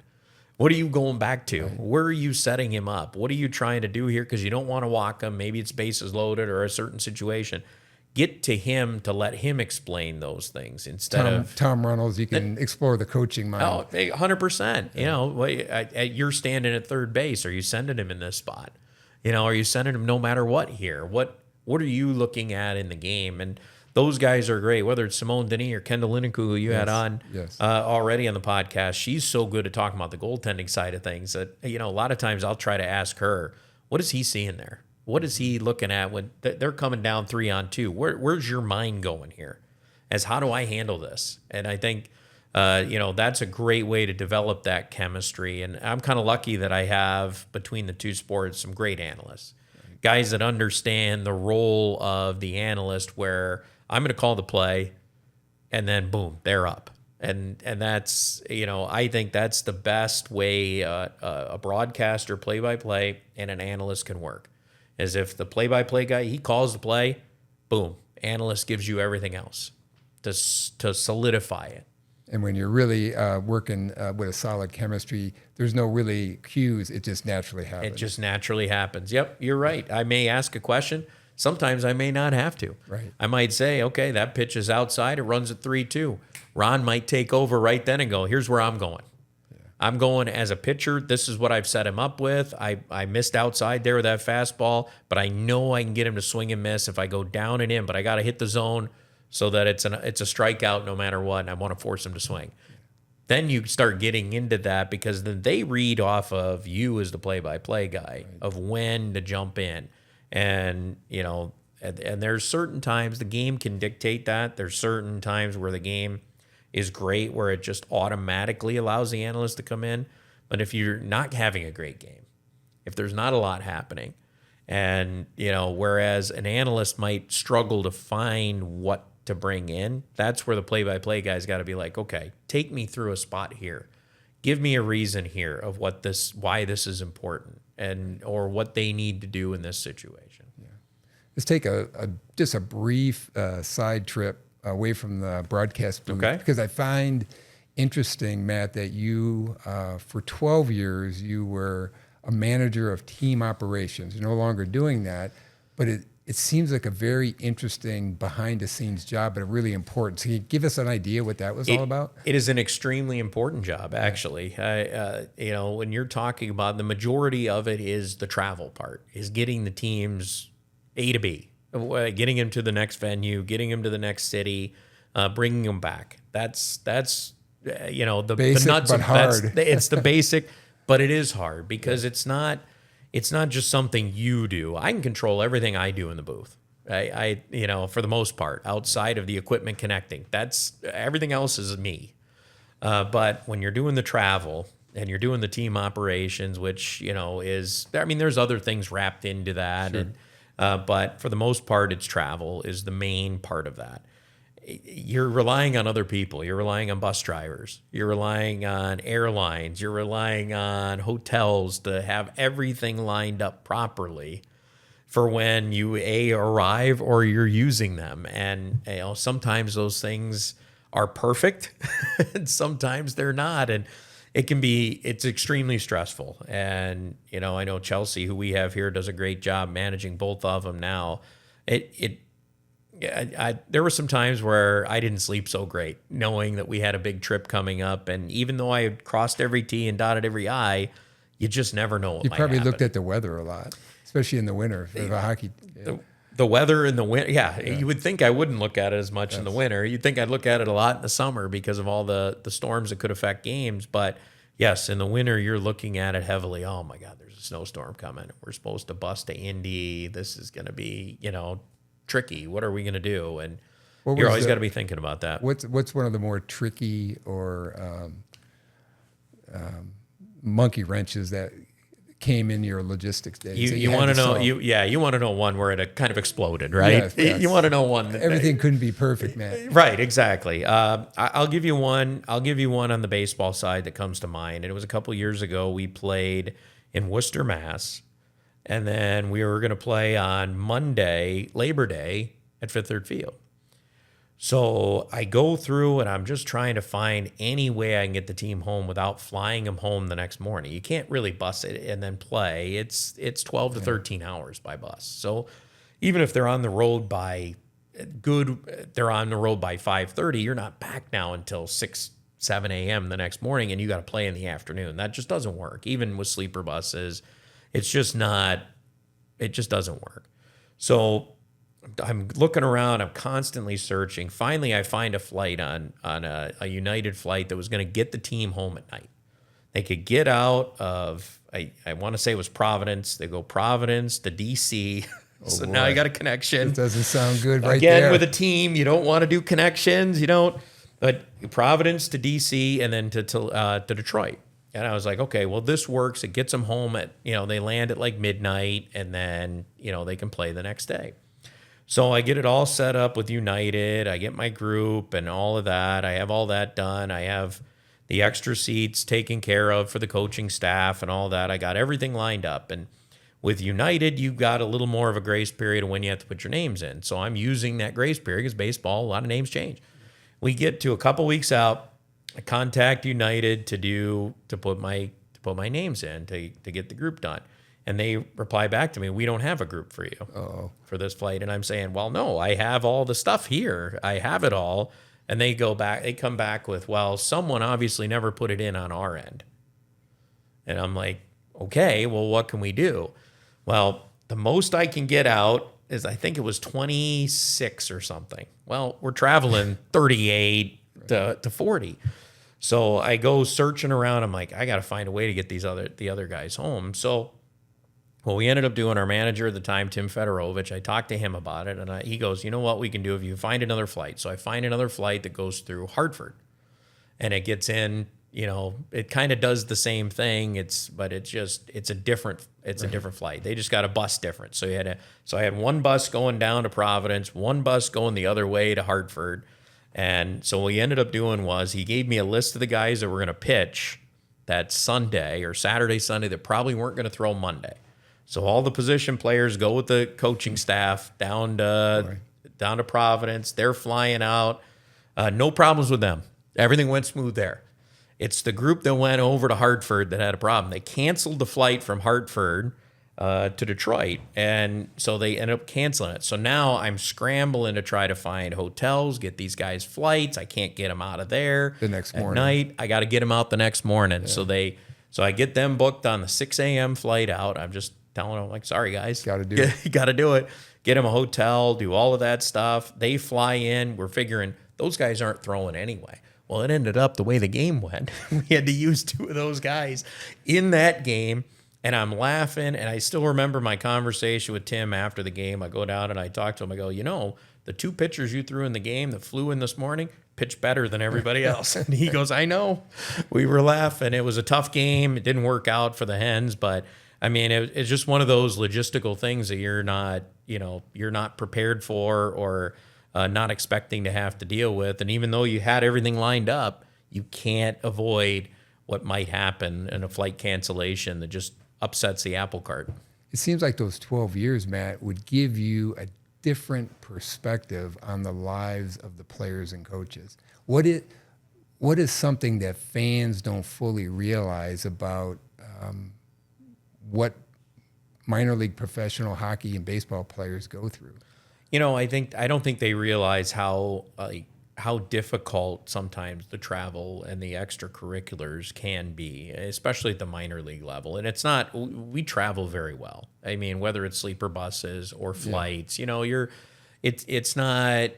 What are you going back to? Right. Where are you setting him up? What are you trying to do here? Because you don't want to walk him. Maybe it's bases loaded or a certain situation. Get to him to let him explain those things instead of Tom Reynolds. You can explore the coaching mind. Oh, 100%. Yeah. You're standing at third base. Are you sending him in this spot? Are you sending him no matter what here? What are you looking at in the game? And those guys are great, whether it's Simone Denis or Kendall Lineku, who you had on already on the podcast. She's so good at talking about the goaltending side of things that, a lot of times I'll try to ask her, what is he seeing there? What is he looking at when they're coming down 3-on-2? Where's your mind going here? As how do I handle this? And I think, that's a great way to develop that chemistry. And I'm kind of lucky that I have, between the two sports, some great analysts, guys that understand the role of the analyst, where I'm going to call the play, and then boom, they're up. And that's, I think that's the best way a broadcaster, play-by-play, and an analyst can work. Is if the play-by-play guy, he calls the play, boom, analyst gives you everything else to solidify it. And when you're really working with a solid chemistry, there's no really cues. It just naturally happens. It just naturally happens. Yep, you're right. I may ask a question. Sometimes I may not have to. Right. I might say, okay, that pitch is outside. It runs at 3-2. Ron might take over right then and go, here's where I'm going. Yeah. I'm going as a pitcher. This is what I've set him up with. I missed outside there with that fastball, but I know I can get him to swing and miss if I go down and in, but I got to hit the zone so that it's a strikeout no matter what, and I want to force him to swing. Then you start getting into that, because then they read off of you as the play-by-play guy, right, of when to jump in. And, and there's certain times the game can dictate that. There's certain times where the game is great, where it just automatically allows the analyst to come in. But if you're not having a great game, if there's not a lot happening, and, whereas an analyst might struggle to find what to bring in, that's where the play-by-play guy's got to be like, okay, take me through a spot here. Give me a reason here of why this is important, or what they need to do in this situation. Yeah. Let's take just a brief side trip away from the broadcast booth, because I find interesting, Matt, that you, for 12 years, you were a manager of team operations. You're no longer doing that, but it seems like a very interesting behind-the-scenes job, but really important. So can you give us an idea what that was all about? It is an extremely important job, actually. When you're talking about, the majority of it is the travel part, is getting the teams A to B, getting them to the next venue, getting them to the next city, bringing them back. That's the basic, nuts but hard. It's the basic, but it is hard because it's not just something you do. I can control everything I do in the booth. I for the most part, outside of the equipment connecting, that's everything else is me. But when you're doing the travel and you're doing the team operations, which, there's other things wrapped into that. Sure. But for the most part, it's travel is the main part of that. You're relying on other people. You're relying on bus drivers. You're relying on airlines. You're relying on hotels to have everything lined up properly for when you arrive or you're using them. And sometimes those things are perfect, and sometimes they're not. And it's extremely stressful. And I know Chelsea, who we have here, does a great job managing both of them now. There were some times where I didn't sleep so great, knowing that we had a big trip coming up. And even though I had crossed every T and dotted every I, you just never know what you might probably happen. looked at the weather a lot, especially in the winter for the hockey. Yeah. The weather in the winter, you would think I wouldn't look at it as much in the winter. You'd think I'd look at it a lot in the summer because of all the storms that could affect games. But yes, in the winter, you're looking at it heavily. Oh my God, there's a snowstorm coming. We're supposed to bus to Indy. This is going to be, tricky. What are we going to do? And you're always got to be thinking about that. What's one of the more tricky or monkey wrenches that came in your logistics days? You want to know? You want to know one where it kind of exploded, right? Yes. You want to know one. Everything couldn't be perfect, man. Right, exactly. I'll give you one. I'll give you one on the baseball side that comes to mind. And it was a couple years ago. We played in Worcester, Mass. And then we were going to play on Monday, Labor Day, at Fifth Third Field. So I go through and I'm just trying to find any way I can get the team home without flying them home the next morning. You can't really bus it and then play. It's 12 to 13 hours by bus. So even if they're on the road by 5:30, you're not back now until 6, 7 a.m. the next morning, and you got to play in the afternoon. That just doesn't work. Even with sleeper buses, it just doesn't work. So I'm looking around, I'm constantly searching. Finally, I find a flight on a United flight that was going to get the team home at night. They could get out of, I want to say it was Providence. They go Providence to D.C. So now you got a connection. It doesn't sound good right Again, there. with a team, you don't want to do connections. But Providence to D.C. and then to Detroit. And I was like, okay, well, this works. It gets them home at, they land at like midnight, and then, they can play the next day. So I get it all set up with United. I get my group and all of that. I have all that done. I have the extra seats taken care of for the coaching staff and all that. I got everything lined up. And with United, you've got a little more of a grace period of when you have to put your names in. So I'm using that grace period because baseball, a lot of names change. We get to a couple weeks out. I contact United to put my names in to get the group done. And they reply back to me, we don't have a group for you for this flight. And I'm saying, well, no, I have all the stuff here. I have it all. And they come back with, well, someone obviously never put it in on our end. And I'm like, okay, well, what can we do? Well, the most I can get out is, I think it was 26 or something. Well, we're traveling 38 to 40. So I go searching around. I'm like, I got to find a way to get the other guys home. So Well, we ended up doing our manager at the time, Tim Fedorovich. I talked to him about it, and he goes, you know what we can do if you find another flight. So I find another flight that goes through Hartford, and it gets in. It kind of does the same thing. It's a different flight. They just got a bus different. So I had one bus going down to Providence, one bus going the other way to Hartford, and so what he ended up doing was he gave me a list of the guys that were going to pitch that Sunday or Saturday, Sunday that probably weren't going to throw Monday. So all the position players go with the coaching staff down to Providence. They're flying out. No problems with them. Everything went smooth there. It's the group that went over to Hartford that had a problem. They canceled the flight from Hartford to Detroit, and so they ended up canceling it. So now I'm scrambling to try to find hotels, get these guys flights. I can't get them out of there the next morning. At night. I got to get them out the next morning. Yeah. So I get them booked on the 6 a.m. flight out. I'm just telling them, like, sorry, guys. Got to do it. You got to do it. Get them a hotel, do all of that stuff. They fly in. We're figuring those guys aren't throwing anyway. Well, it ended up the way the game went. We had to use 2 of those guys in that game, and I'm laughing, and I still remember my conversation with Tim after the game. I go down and I talk to him. I go, the 2 pitchers you threw in the game that flew in this morning pitched better than everybody else. And he goes, I know. We were laughing. It was a tough game. It didn't work out for the Hens, but I mean, it's just one of those logistical things that you're not prepared for or not expecting to have to deal with. And even though you had everything lined up, you can't avoid what might happen in a flight cancellation that just upsets the apple cart. It seems like those 12 years, Matt, would give you a different perspective on the lives of the players and coaches. What is something that fans don't fully realize about what minor league professional hockey and baseball players go through? I don't think they realize how difficult sometimes the travel and the extracurriculars can be, especially at the minor league level. And we travel very well. I mean, whether it's sleeper buses or flights, it's not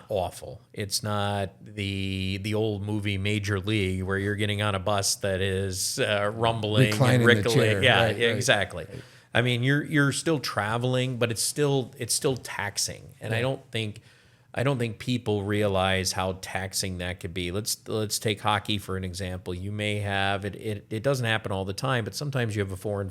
awful. It's not the old movie Major League where you're getting on a bus that is rumbling reclining and rickling. The chair. Yeah, right, exactly. Right. I mean, you're still traveling, but it's still taxing, and I don't think people realize how taxing that could be. Let's take hockey for an example. You may have it doesn't happen all the time, but sometimes you have 4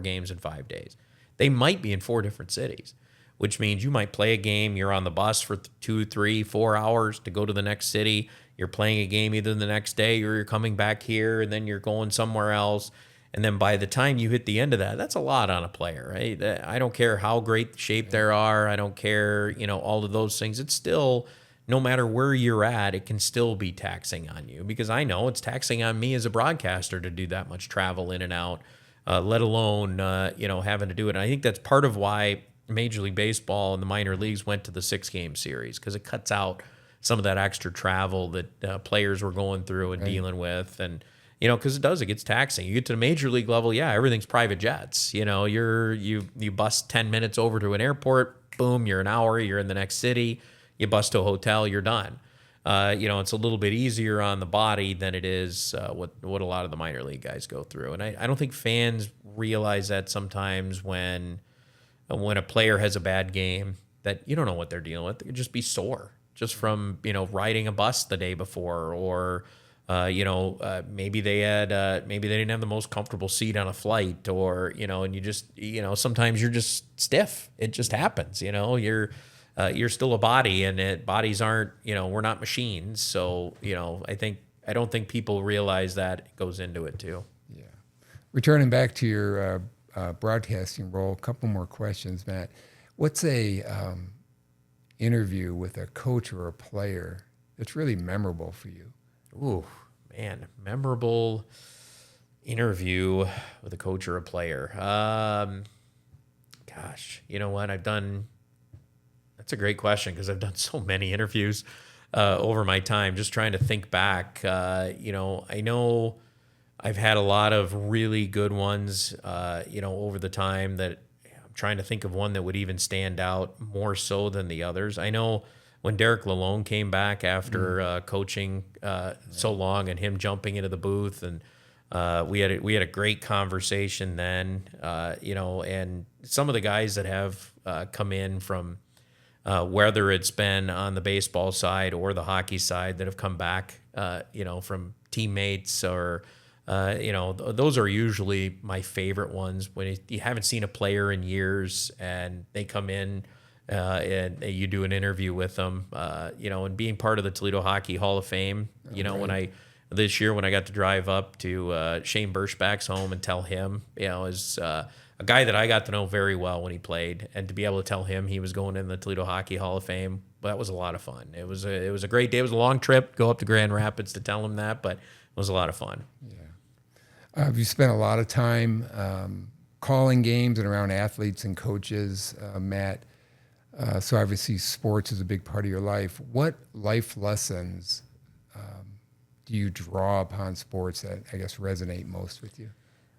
games in 5 days. They might be in 4 different cities, which means you might play a game. You're on the bus for 2, 3, 4 hours to go to the next city. You're playing a game either the next day or you're coming back here, and then you're going somewhere else. And then by the time you hit the end of that, that's a lot on a player, right? I don't care how great shape they are. I don't care, all of those things. It's still, no matter where you're at, it can still be taxing on you, because I know it's taxing on me as a broadcaster to do that much travel in and out, let alone, having to do it. And I think that's part of why Major League Baseball and the minor leagues went to the 6-game series, because it cuts out some of that extra travel that players were going through and dealing with. And, because it gets taxing. You get to the major league level, everything's private jets. You bus 10 minutes over to an airport, boom, you're an hour, you're in the next city. You bus to a hotel, you're done. It's a little bit easier on the body than it is what a lot of the minor league guys go through. And I don't think fans realize that sometimes when a player has a bad game, that you don't know what they're dealing with. They could just be sore just from riding a bus the day before, or maybe they didn't have the most comfortable seat on a flight, or, and you just, sometimes you're just stiff. It just happens, you're still a body, and bodies aren't, we're not machines. So, I don't think people realize that goes into it too. Yeah. Returning back to your broadcasting role, a couple more questions, Matt. What's a interview with a coach or a player that's really memorable for you? Ooh, man, memorable interview with a coach or a player. Gosh, you know what? That's a great question, because I've done so many interviews over my time, just trying to think back. I know I've had a lot of really good ones, over the time, that I'm trying to think of one that would even stand out more so than the others. I know when Derek Lalonde came back after coaching so long, and him jumping into the booth, and We had a great conversation then, and some of the guys that have come in from whether it's been on the baseball side or the hockey side that have come back, from teammates or, those are usually my favorite ones when you haven't seen a player in years and they come in and you do an interview with them, and being part of the Toledo Hockey Hall of Fame, right. This year when I got to drive up to Shane Birschbach's home and tell him, as a guy that I got to know very well when he played, and to be able to tell him he was going in the Toledo Hockey Hall of Fame, that was a lot of fun. It was a great day. It was a long trip, go up to Grand Rapids to tell him that, but it was a lot of fun. Yeah. You spent a lot of time calling games and around athletes and coaches, Matt. So obviously sports is a big part of your life. What life lessons do you draw upon sports that I guess resonate most with you?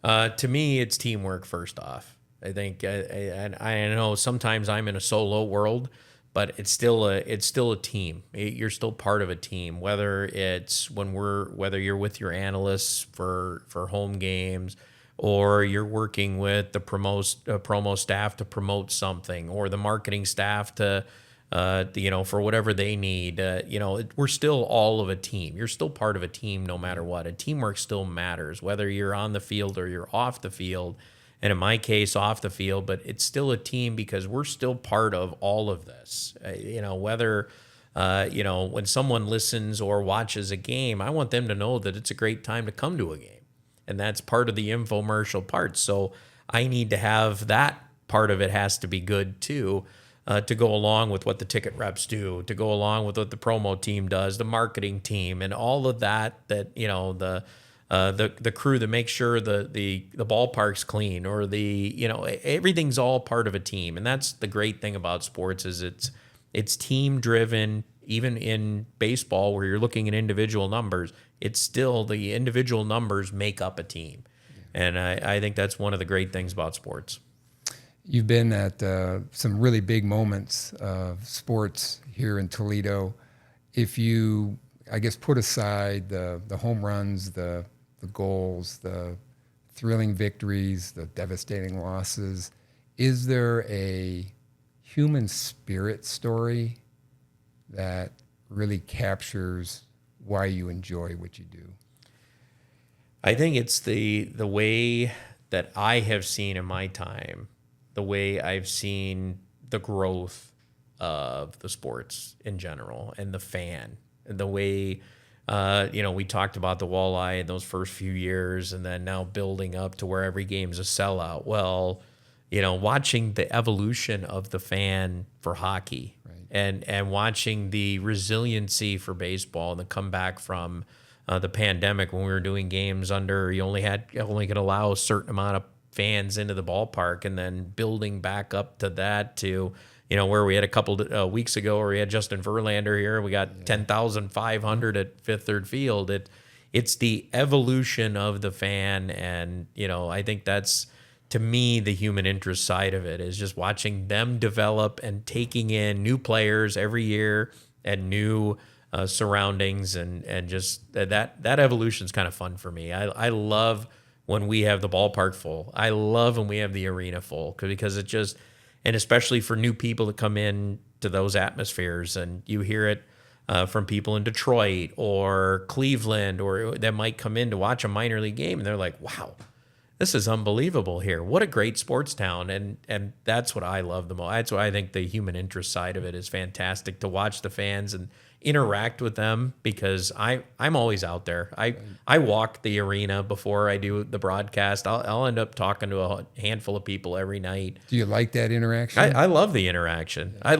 To me, it's teamwork first off. I think, and I know sometimes I'm in a solo world, but it's still a team. You're still part of a team, whether it's whether you're with your analysts for home games, or you're working with the promo staff to promote something, or the marketing staff to for whatever they need. We're still all of a team. You're still part of a team no matter what. And teamwork still matters, whether you're on the field or you're off the field. And in my case, off the field, but it's still a team because we're still part of all of this. Whether, when someone listens or watches a game, I want them to know that it's a great time to come to a game. And that's part of the infomercial part. So I need to have that part of it has to be good too. To go along with what the ticket reps do, to go along with what the promo team does, the marketing team, and all of that the crew that makes sure the ballpark's clean, or everything's all part of a team. And that's the great thing about sports is it's team driven. Even in baseball where you're looking at individual numbers, it's still the individual numbers make up a team. Yeah. And I think that's one of the great things about sports. You've been at some really big moments of sports here in Toledo. If you, I guess, put aside the home runs, the goals, the thrilling victories, the devastating losses, is there a human spirit story that really captures why you enjoy what you do? I think it's the way that I have seen in my time, the way I've seen the growth of the sports in general and the fan, and the way, we talked about the walleye in those first few years, and then now building up to where every game's a sellout. Well, watching the evolution of the fan for hockey, right, and watching the resiliency for baseball and the comeback from the pandemic when we were doing games under, you only could allow a certain amount of fans into the ballpark, and then building back up to that to, where we had a couple weeks ago where we had Justin Verlander here. We got 10,500 at Fifth Third Field. It's the evolution of the fan. And, I think that's, to me, the human interest side of it is just watching them develop and taking in new players every year and new surroundings, and just that evolution is kind of fun for me. I love when we have the ballpark full. I love when we have the arena full, because it just, and especially for new people that come in to those atmospheres, and you hear it from people in Detroit or Cleveland, or that might come in to watch a minor league game, and they're like, wow, this is unbelievable here. What a great sports town. And that's what I love the most. That's why I think the human interest side of it is fantastic, to watch the fans and interact with them, because I'm always out there. I walk the arena before I do the broadcast. I'll end up talking to a handful of people every night. Do you like that interaction? I love the interaction. I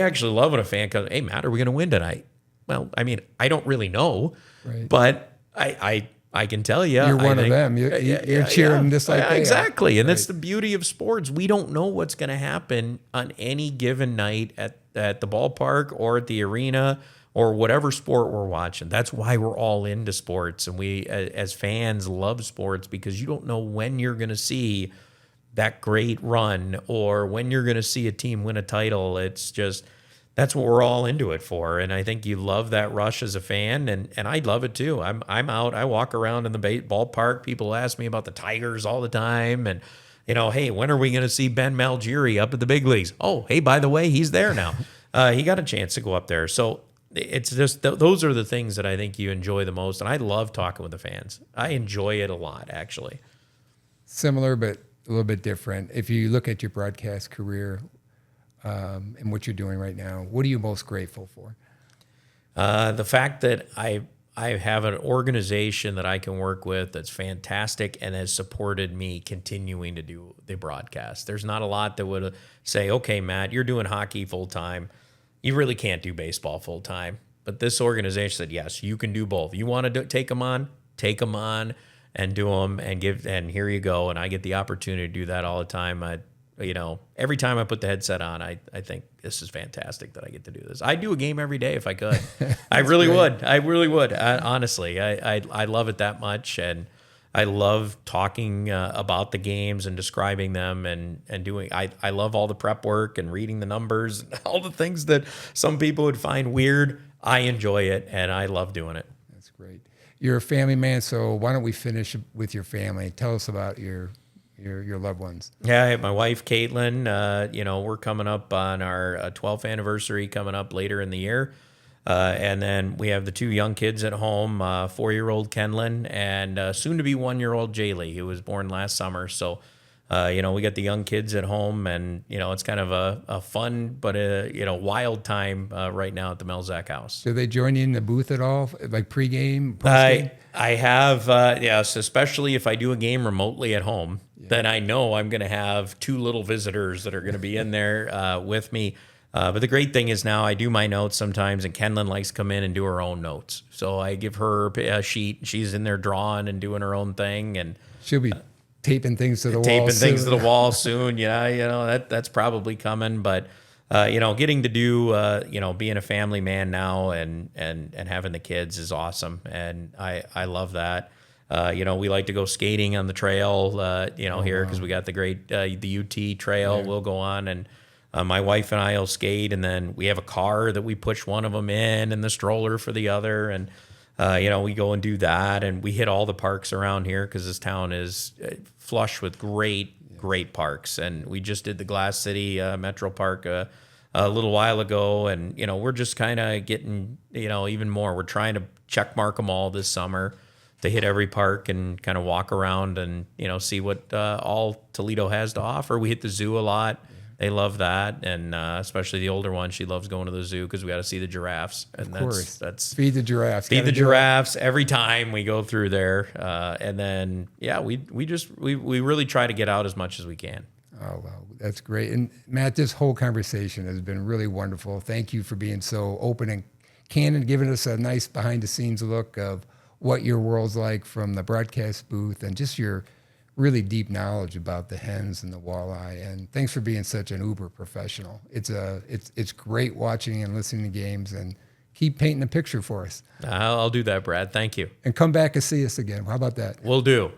actually love when a fan comes, hey, Matt, are we going to win tonight? Well, I mean, I don't really know, right, but I can tell you, you're one of them. You're cheering just like they exactly, are. And that's the beauty of sports. We don't know what's going to happen on any given night at the ballpark or at the arena or whatever sport we're watching. That's why we're all into sports, and we as fans love sports, because you don't know when you're going to see that great run or when you're going to see a team win a title. It's just that's what we're all into it for. And I think you love that rush as a fan, and I love it too. I'm out. I walk around in the ballpark. People ask me about the Tigers all the time, and hey, when are we going to see Ben Malgeri up at the big leagues? Oh, hey, by the way, he's there now. He got a chance to go up there. So it's just those are the things that I think you enjoy the most, and I love talking with the fans. I enjoy it a lot, actually. Similar, but a little bit different. If you look at your broadcast career and what you're doing right now, what are you most grateful for? The fact that I have an organization that I can work with that's fantastic and has supported me continuing to do the broadcast. There's not a lot that would say, okay, Matt, you're doing hockey full time. You really can't do baseball full time. But this organization said, yes, you can do both. You want to take them on and do them and here you go. And I get the opportunity to do that all the time. Every time I put the headset on, I think this is fantastic that I get to do this. I'd do a game every day if I could. I really would. I really would. Honestly, I love it that much. And I love talking about the games and describing them and doing, I love all the prep work and reading the numbers and all the things that some people would find weird. I enjoy it and I love doing it. That's great. You're a family man, so why don't we finish with your family? Tell us about your loved ones. Yeah, I have my wife, Caitlin. We're coming up on our 12th anniversary coming up later in the year. And then we have the two young kids at home, 4-year-old Kenlin and soon to be 1-year-old Jaylee, who was born last summer. So, we got the young kids at home and, it's kind of a fun, but wild time right now at the Melzak house. Do they join you in the booth at all? Like pregame, postgame? I have, yes, especially if I do a game remotely at home, then I know I'm going to have two little visitors that are going to be in there with me. But the great thing is now I do my notes sometimes, and Kenlin likes to come in and do her own notes. So I give her a sheet. She's in there drawing and doing her own thing, and she'll be taping things to the wall soon. Yeah, that's probably coming. But getting to do being a family man now and having the kids is awesome, and I love that. We like to go skating on the trail, here because we got the great the UT trail. Yeah. We'll go on and. My wife and I will skate, and then we have a car that we push one of them in and the stroller for the other. And, we go and do that. And we hit all the parks around here because this town is flush with great parks. And we just did the Glass City Metro Park a little while ago. And, we're just kind of getting, even more. We're trying to check mark them all this summer to hit every park and kind of walk around and, see what all Toledo has to offer. We hit the zoo a lot. They love that, and especially the older one. She loves going to the zoo because we got to see the giraffes. And of course, that's feed the giraffes. Feed the giraffes every time we go through there, and then we really try to get out as much as we can. Oh well, that's great. And Matt, this whole conversation has been really wonderful. Thank you for being so open and candid, giving us a nice behind the scenes look of what your world's like from the broadcast booth and just your really deep knowledge about the hens and the walleye. And thanks for being such an uber professional. It's great watching and listening to games, and keep painting a picture for us. I'll do that, Brad. Thank you. And come back and see us again. How about that? We'll do.